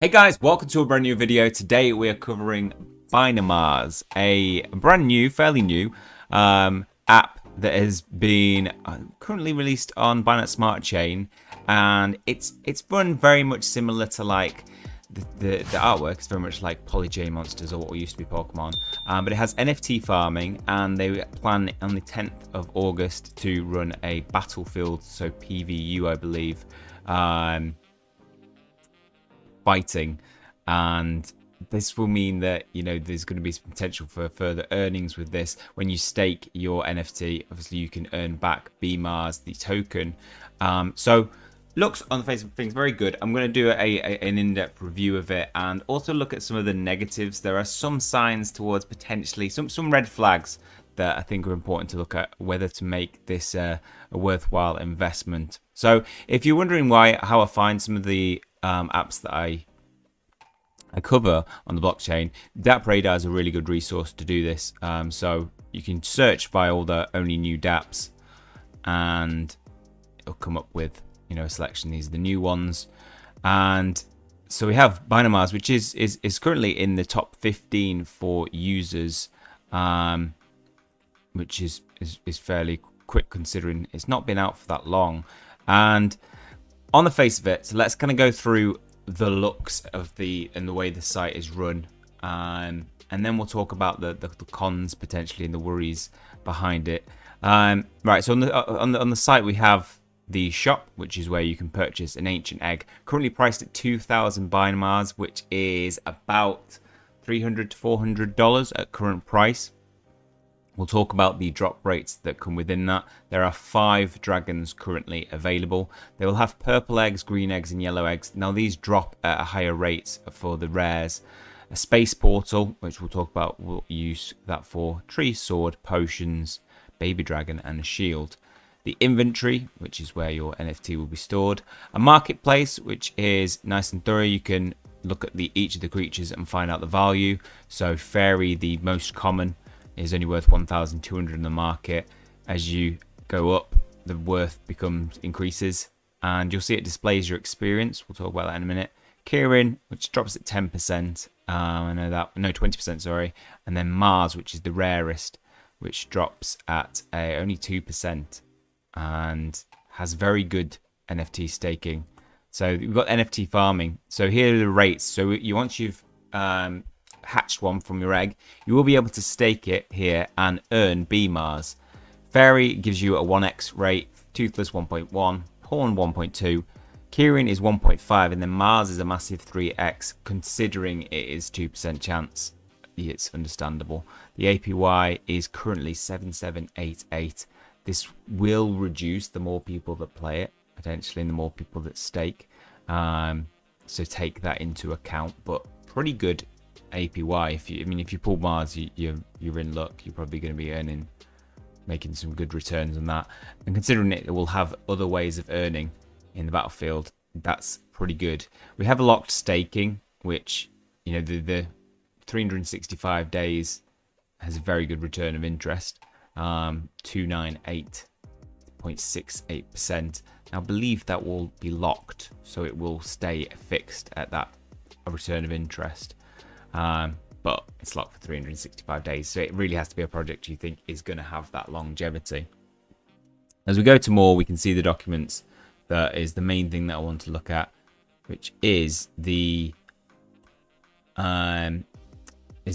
Hey guys, welcome to a brand new video. Today we are covering Binamars, a brand new, fairly new app that has been currently released on Binance Smart Chain, and it's run very much similar to like the artwork. It's very much like Polyj Monsters or what used to be Pokemon, but it has NFT farming, and they plan on the 10th of August to run a battlefield, so PVU I believe. Fighting, and this will mean that there's going to be some potential for further earnings with this. When you stake your NFT, obviously you can earn back BMARS, the token. So looks on the face of things very good. I'm going to do an in-depth review of it and also look at some of the negatives. There are some signs towards potentially some red flags that I think are important to look at whether to make this a worthwhile investment. So if you're wondering how I find some of the apps that I cover on the blockchain, DApp Radar is a really good resource to do this. So you can search by all the only new dApps and it'll come up with a selection. These are the new ones. And so we have Binamars, which is currently in the top 15 for users, which is fairly quick considering it's not been out for that long. And on the face of it, so let's kind of go through the looks of the way the site is run, and then we'll talk about the cons potentially and the worries behind it. Right, so on the site we have the shop, which is where you can purchase an ancient egg, currently priced at 2,000 Binamars, which is about $300 to $400 at current price. We'll talk about the drop rates that come within that. There are 5 dragons currently available. They will have purple eggs, green eggs, and yellow eggs. Now these drop at a higher rate for the rares. A space portal, which we'll talk about, we'll use that for tree, sword, potions, baby dragon, and a shield. The inventory, which is where your NFT will be stored. A marketplace, which is nice and thorough. You can look at each of the creatures and find out the value. So fairy, the most common, is only worth 1,200 in the market. As you go up, the worth increases, and you'll see it displays your experience. We'll talk about that in a minute. Kirin, which drops at 10%. I know that, no, 20%, sorry. And then Mars, which is the rarest, which drops at only 2% and has very good NFT staking. So we've got NFT farming. So here are the rates. So once you've hatched one from your egg, you will be able to stake it here and earn BMARS. Fairy gives you a 1x rate, Toothless 1.1, Horn 1.2, Kirin is 1.5, and then Mars is a massive 3x, considering it is 2% chance. It's understandable. The APY is currently 7788. This will reduce the more people that play it, potentially, and the more people that stake. So take that into account, but pretty good APY. If you pull Mars, you're in luck. You're probably going to be making some good returns on that. And considering it will have other ways of earning in the battlefield, that's pretty good. We have locked staking, which the 365 days has a very good return of interest, 298.68%. Now I believe that will be locked, so it will stay fixed at that return of interest. But it's locked for 365 days, so it really has to be a project you think is going to have that longevity. As we go to more, we can see the documents. That is the main thing that I want to look at, which is the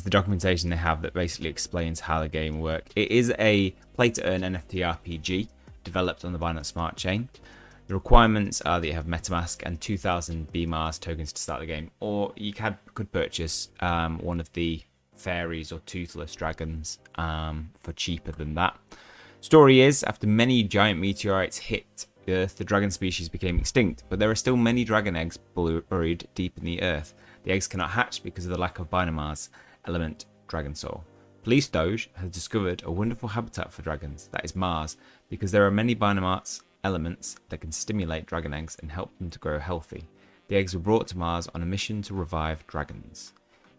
documentation they have that basically explains how the game works. It is a play to earn NFT RPG developed on the Binance Smart Chain. The requirements are that you have MetaMask and 2,000 BMARS tokens to start the game, or you could purchase one of the fairies or toothless dragons for cheaper than that. Story is, after many giant meteorites hit Earth, the dragon species became extinct, but there are still many dragon eggs buried deep in the earth. The eggs cannot hatch because of the lack of Binamars element dragon soul. Police Doge has discovered a wonderful habitat for dragons, that is Mars, because there are many Binamars elements that can stimulate dragon eggs and help them to grow healthy. The eggs were brought to Mars on a mission to revive dragons.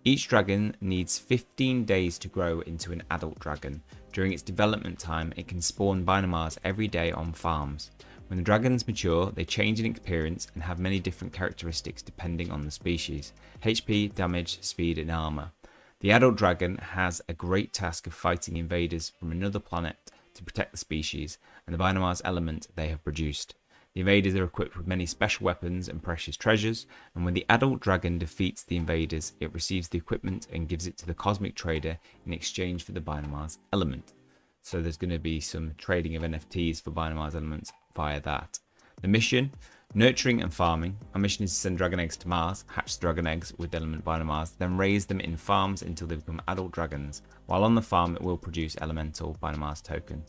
Each dragon needs 15 days to grow into an adult dragon. During its development time, it can spawn Binamars every day on farms. When the dragons mature, they change in appearance and have many different characteristics depending on the species: HP, damage, speed, and armor. The adult dragon has a great task of fighting invaders from another planet to protect the species and the Binamars element they have produced. The invaders are equipped with many special weapons and precious treasures, and when the adult dragon defeats the invaders, it receives the equipment and gives it to the cosmic trader in exchange for the Binamars element. So there's going to be some trading of NFTs for Binamars elements via that. The mission: nurturing and farming. Our mission is to send dragon eggs to Mars, hatch the dragon eggs with the element Binamars, then raise them in farms until they become adult dragons. While on the farm, it will produce elemental Binamars token.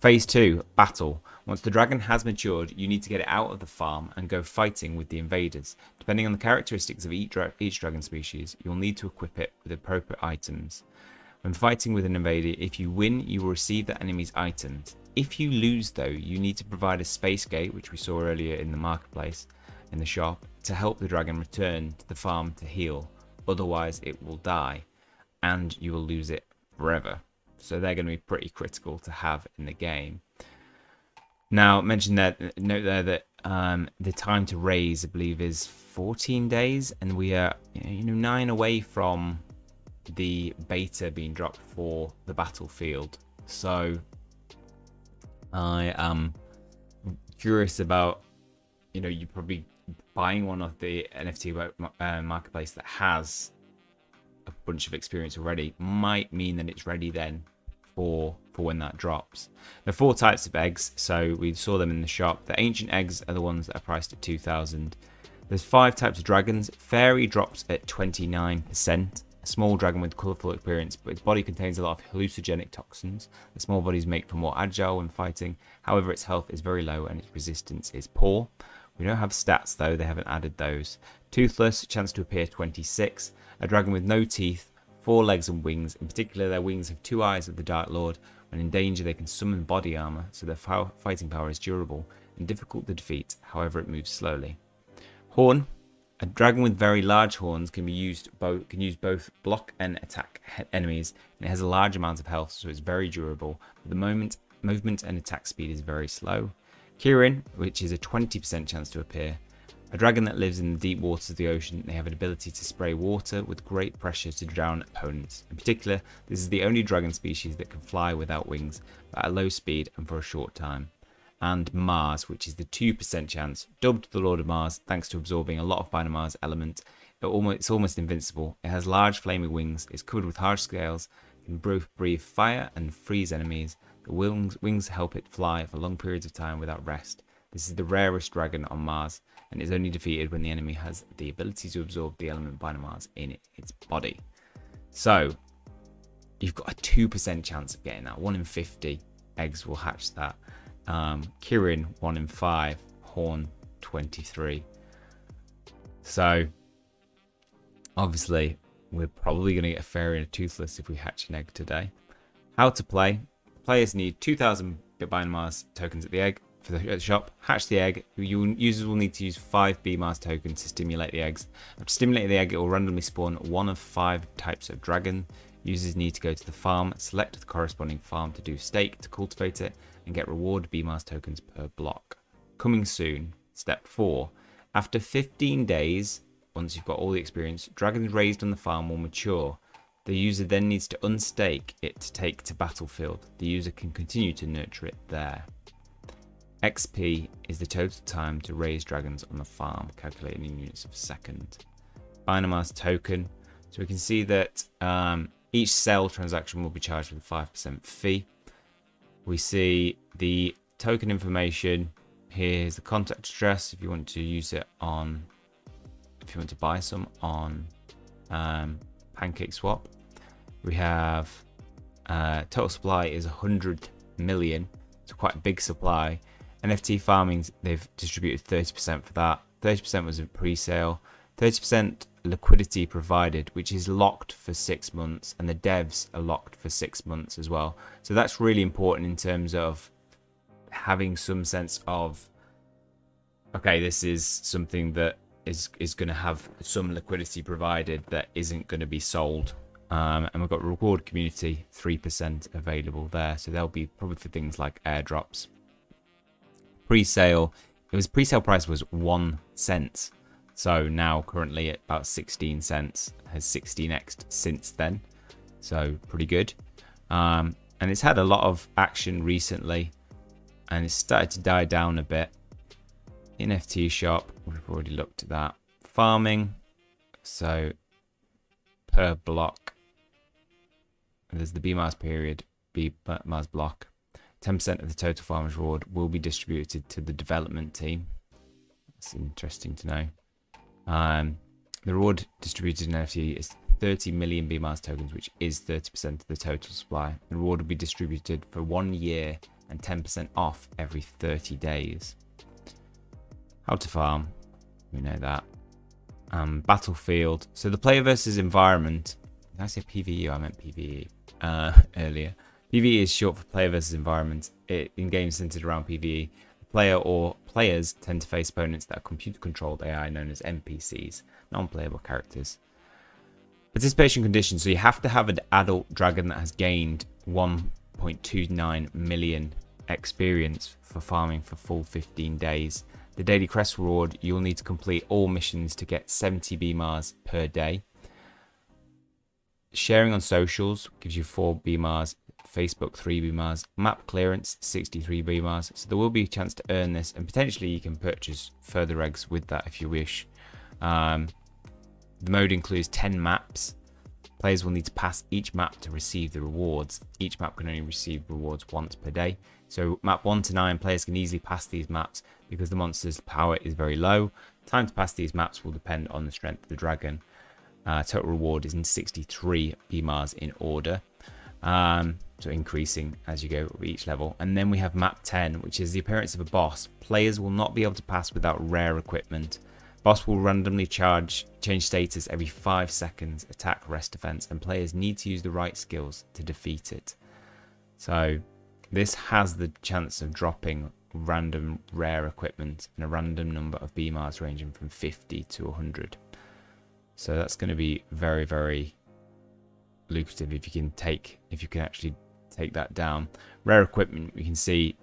Phase 2, battle. Once the dragon has matured, you need to get it out of the farm and go fighting with the invaders. Depending on the characteristics of each dragon species, you'll need to equip it with appropriate items. When fighting with an invader, if you win, you will receive the enemy's items. If you lose though, you need to provide a space gate, which we saw earlier in the marketplace, in the shop, to help the dragon return to the farm to heal. Otherwise it will die and you will lose it forever. So they're going to be pretty critical to have in the game. Now, note there that the time to raise, I believe, is 14 days, and we are 9 away from the beta being dropped for the battlefield. So I am curious about, you probably buying one of the NFT marketplace that has a bunch of experience already might mean that it's ready then for when that drops. There are 4 types of eggs, so we saw them in the shop. The ancient eggs are the ones that are priced at 2,000. There's 5 types of dragons. Fairy drops at 29%. A small dragon with colourful appearance, but its body contains a lot of hallucinogenic toxins. The small bodies make for more agile when fighting. However, its health is very low and its resistance is poor. We don't have stats though, they haven't added those. Toothless, chance to appear 26. A dragon with no teeth, 4 legs and wings. In particular, their wings have 2 eyes of the Dark Lord. When in danger, they can summon body armor, so their fighting power is durable and difficult to defeat. However, it moves slowly. Horn. A dragon with very large horns can use both block and attack enemies, and it has a large amount of health, so it's very durable. But the movement and attack speed is very slow. Kirin, which is a 20% chance to appear. A dragon that lives in the deep waters of the ocean. They have an ability to spray water with great pressure to drown opponents. In particular, this is the only dragon species that can fly without wings, but at low speed and for a short time. And Mars, which is the 2% chance, dubbed the Lord of Mars thanks to absorbing a lot of Binamars element. It's almost invincible. It has large flaming wings, it's covered with harsh scales, can both breathe fire and freeze enemies. The wings help it fly for long periods of time without rest. This is the rarest dragon on Mars, and is only defeated when the enemy has the ability to absorb the element Binamars in its body. So, you've got a 2% chance of getting that. 1 in 50 eggs will hatch that. Kirin 1 in 5, Horn 23. So obviously we're probably going to get a fairy and a toothless if we hatch an egg today. How to play: players need 2,000 Binamars tokens at the egg for the shop. Hatch the egg. Users will need to use 5 BMARS tokens to stimulate the eggs. After stimulating the egg, it will randomly spawn 1 of 5 types of dragon. Users need to go to the farm, select the corresponding farm to do stake to cultivate it, and get reward BMARS tokens per block. Coming soon. Step 4. After 15 days, once you've got all the experience, dragons raised on the farm will mature. The user then needs to unstake it to take to battlefield. The user can continue to nurture it there. XP is the total time to raise dragons on the farm, calculated in units of a second. Binamars token. So we can see that each sell transaction will be charged with a 5% fee. We see the token information. Here's the contact address if you want to use it on, if you want to buy some on Pancake Swap. We have total supply is 100 million. It's quite a big supply. NFT farming, they've distributed 30% for that. 30% was a pre-sale. 30% liquidity provided, which is locked for 6 months, and the devs are locked for 6 months as well. So that's really important in terms of having some sense of, okay, this is something that is going to have some liquidity provided that isn't going to be sold. And we've got reward community 3% available there, so they'll be probably for things like airdrops. Pre-sale, pre-sale price was 1 cent. So now currently at about 16 cents, has 16x'd since then. So pretty good. And it's had a lot of action recently, and it's started to die down a bit. NFT shop, we've already looked at that. Farming, so per block, there's the BMARS period, BMARS block. 10% of the total farmers reward will be distributed to the development team. That's interesting to know. The reward distributed in NFT is 30 million BMARS tokens, which is 30% of the total supply. The reward will be distributed for 1 year and 10% off every 30 days. How to farm, we know that. Battlefield, so the player versus environment. Did I say PvE? I meant PvE earlier. PvE is short for player versus environment. In games centered around PvE, the player or players tend to face opponents that are computer-controlled AI known as NPCs, non-playable characters. Participation conditions, so you have to have an adult dragon that has gained 1.29 million experience for farming for full 15 days. The daily crest reward, you'll need to complete all missions to get 70 BMARS per day. Sharing on socials gives you 4 BMARS, Facebook 3 BMARS, map clearance 63 BMARS. So there will be a chance to earn this, and potentially you can purchase further eggs with that if you wish. The mode includes 10 maps. Players will need to pass each map to receive the rewards. Each map can only receive rewards once per day. So map 1 to 9, players can easily pass these maps because the monster's power is very low. Time to pass these maps will depend on the strength of the dragon. Total reward is in 63 BMARS in order. So increasing as you go with each level. And then we have map 10, which is the appearance of a boss. Players will not be able to pass without rare equipment. Boss will randomly change status every 5 seconds, attack, rest, defense, and players need to use the right skills to defeat it. So this has the chance of dropping random rare equipment and a random number of BMARS ranging from 50 to 100. So that's going to be very, very lucrative if you can actually take that down. Rare equipment, we can see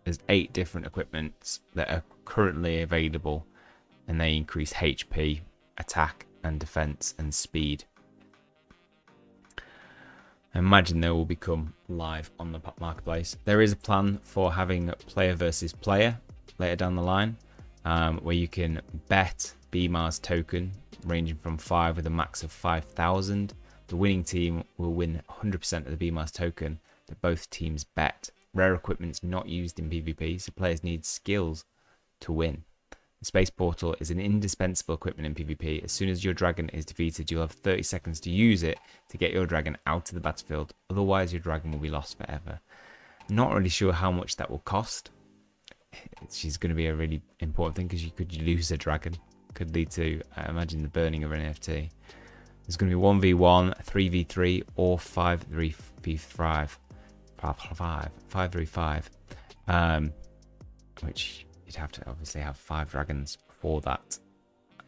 there's 8 different equipments that are currently available, and they increase HP, attack and defense and speed. I imagine they will become live on the marketplace. There is a plan for having player versus player later down the line, where you can bet BMARS token ranging from 5 with a max of 5,000. The winning team will win 100% of the BMARS token that both teams bet. Rare equipment's not used in PvP, so players need skills to win. The space portal is an indispensable equipment in PvP. As soon as your dragon is defeated, you'll have 30 seconds to use it to get your dragon out of the battlefield. Otherwise, your dragon will be lost forever. Not really sure how much that will cost. It's going to be a really important thing because you could lose a dragon. Could lead to, I imagine, the burning of an NFT. There's going to be 1v1, 3v3, or 5v5. 5v5. Which you'd have to obviously have 5 dragons for that.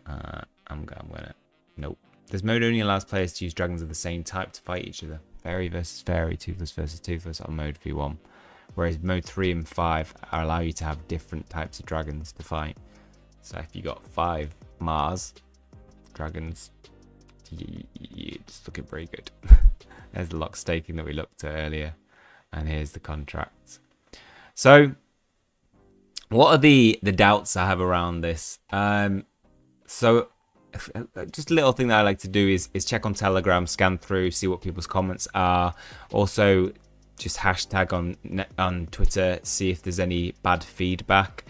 I'm gonna nope. This mode only allows players to use dragons of the same type to fight each other. Fairy versus fairy, Toothless versus Toothless on mode v1. Whereas mode 3 and 5 allow you to have different types of dragons to fight. So if you got 5 Mars dragons, it's looking very good. There's the lock staking that we looked at earlier, and here's the contracts. So what are the doubts I have around this? So just a little thing that I like to do is check on Telegram, scan through, see what people's comments are. Also just hashtag on Twitter, see if there's any bad feedback.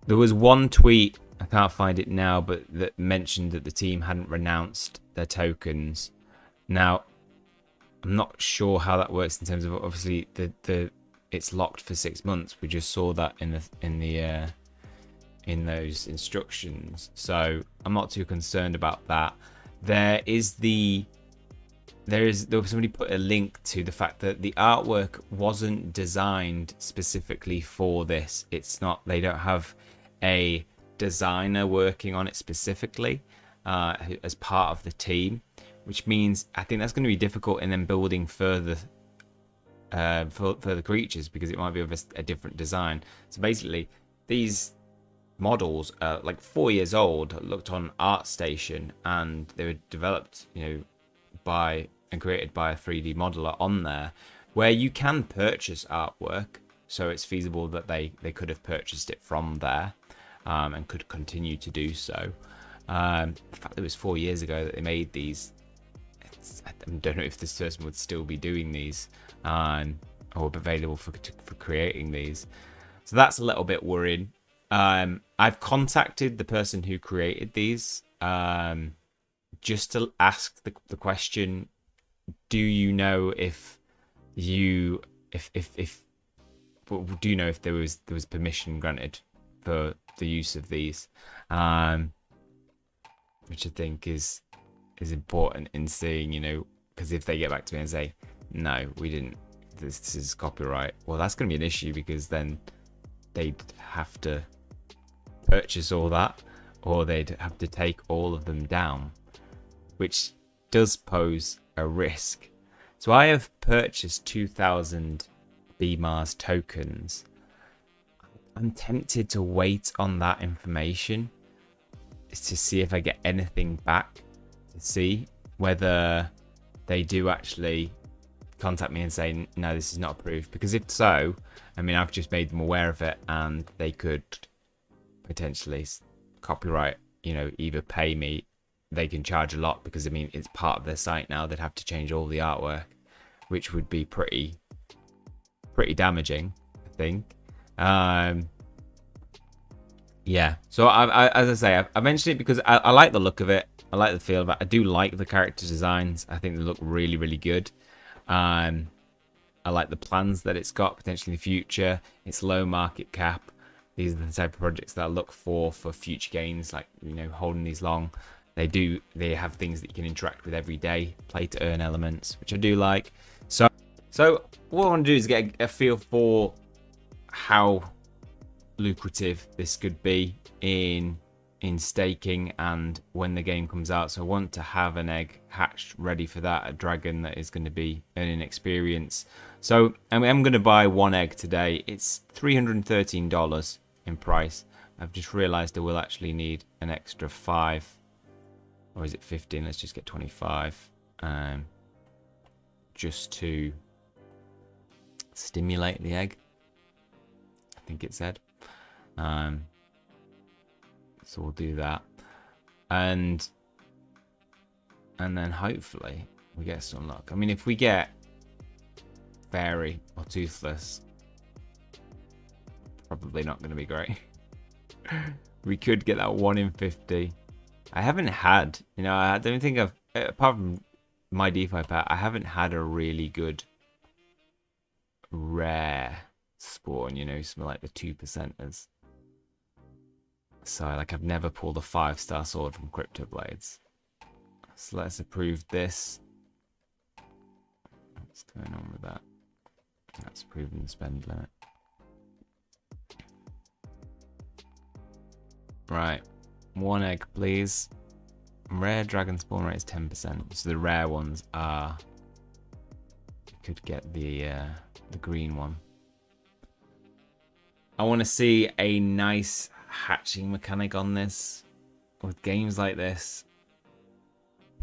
There was one tweet, I can't find it now, but that mentioned that the team hadn't renounced their tokens. Now, I'm not sure how that works in terms of, obviously it's locked for 6 months. We just saw that in those instructions, so I'm not too concerned about that. There was somebody put a link to the fact that the artwork wasn't designed specifically for this. It's not, they don't have a designer working on it specifically as part of the team, which means I think that's going to be difficult in then building further for the creatures, because it might be of a different design. So basically, these models are like 4 years old, looked on ArtStation, and they were developed, by and created by a 3D modeler on there, where you can purchase artwork. So it's feasible that they could have purchased it from there, and could continue to do so. In fact, it was 4 years ago that they made these. I don't know if this person would still be doing these, or available for creating these. So that's a little bit worrying. I've contacted the person who created these, just to ask the question: do you know if do you know if there was permission granted for the use of these? Which I think is important in seeing, because if they get back to me and say, no, we didn't, this is copyright, well, that's going to be an issue, because then they'd have to purchase all that, or they'd have to take all of them down, which does pose a risk. So I have purchased 2,000 BMARS tokens. I'm tempted to wait on that information to see if I get anything back, to see whether they do actually contact me and say, no, this is not approved. Because if so, I mean, I've just made them aware of it, and they could potentially copyright, either pay me. They can charge a lot, because I mean, it's part of their site now. They'd have to change all the artwork, which would be pretty damaging, I think. Yeah, so as I say, I mentioned it because I like the look of it. I like the feel of it. I do like the character designs. I think they look really, really good. I like the plans that it's got potentially in the future. It's low market cap. These are the type of projects that I look for future gains, like, holding these long. They have things that you can interact with every day, play to earn elements, which I do like. So what I want to do is get a feel for how lucrative this could be in staking and when the game comes out. So I want to have an egg hatched ready for that, a dragon that is going to be earning experience. So I'm going to buy one egg today. It's $313 in price. I've just realized I will actually need an extra 5, or is it 15? Let's just get 25, just to stimulate the egg, I think it said. So we'll do that, and then hopefully we get some luck. I mean, if we get fairy or toothless, probably not going to be great. We could get that 1 in 50. I haven't had, I don't think I've, apart from my DeFi pack, I haven't had a really good rare spawn, something like the 2%ers. So, I've never pulled a 5-star sword from Crypto Blades. So let's approve this. What's going on with that? That's approving the spend limit. Right. 1 egg, please. Rare dragon spawn rate is 10%. So the rare ones are... You could get the green one. I want to see a nice hatching mechanic on this. With games like this,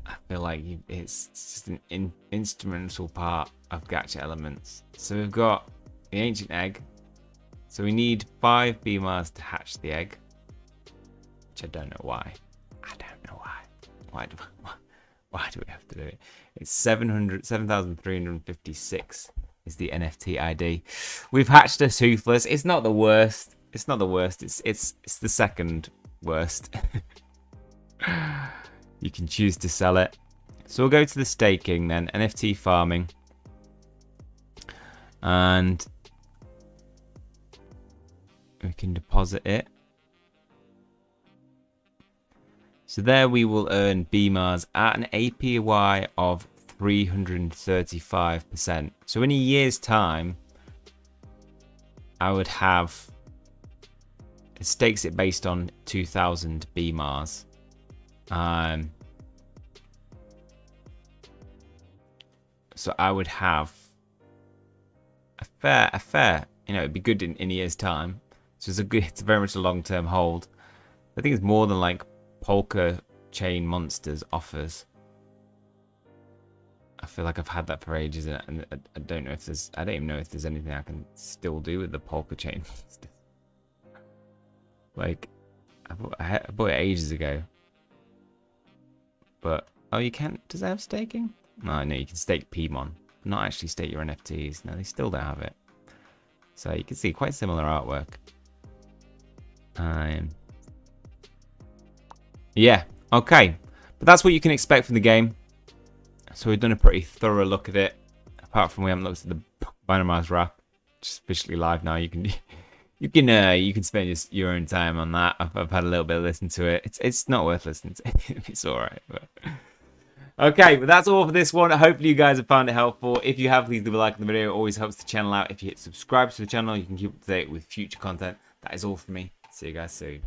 I feel like it's just an instrumental part of gacha elements. So we've got the ancient egg. So we need 5 BMARS to hatch the egg. Which I don't know why. I don't know why. Why do we have to do it? It's 7,356 is the NFT ID. We've hatched a toothless. It's not the worst. It's not the worst. It's the second worst. You can choose to sell it. So we'll go to the staking then, NFT farming. And we can deposit it. So there we will earn BMARS at an APY of 335%. So in a year's time, I would have... It stakes it based on 2,000 BMARS. So I would have a fair, you know, it'd be good in a year's time. So it's very much a long-term hold. I think it's more than like Polka Chain Monsters offers. I feel like I've had that for ages, and I don't know if there's, I don't even know if there's anything I can still do with the Polka Chain Monsters. Like, I bought it ages ago. But, oh, you can't, does it have staking? No, you can stake Pmon, not actually stake your NFTs. No, they still don't have it. So you can see quite similar artwork. Yeah, okay. But that's what you can expect from the game. So we've done a pretty thorough look at it. Apart from we haven't looked at the Binamars wrap, which is officially live now. You can spend your own time on that. I've had a little bit of listen to it. It's not worth listening to. It's all right. But... Okay, but that's all for this one. Hopefully you guys have found it helpful. If you have, please leave a like on the video. It always helps the channel out. If you hit subscribe to the channel, you can keep up to date with future content. That is all for me. See you guys soon.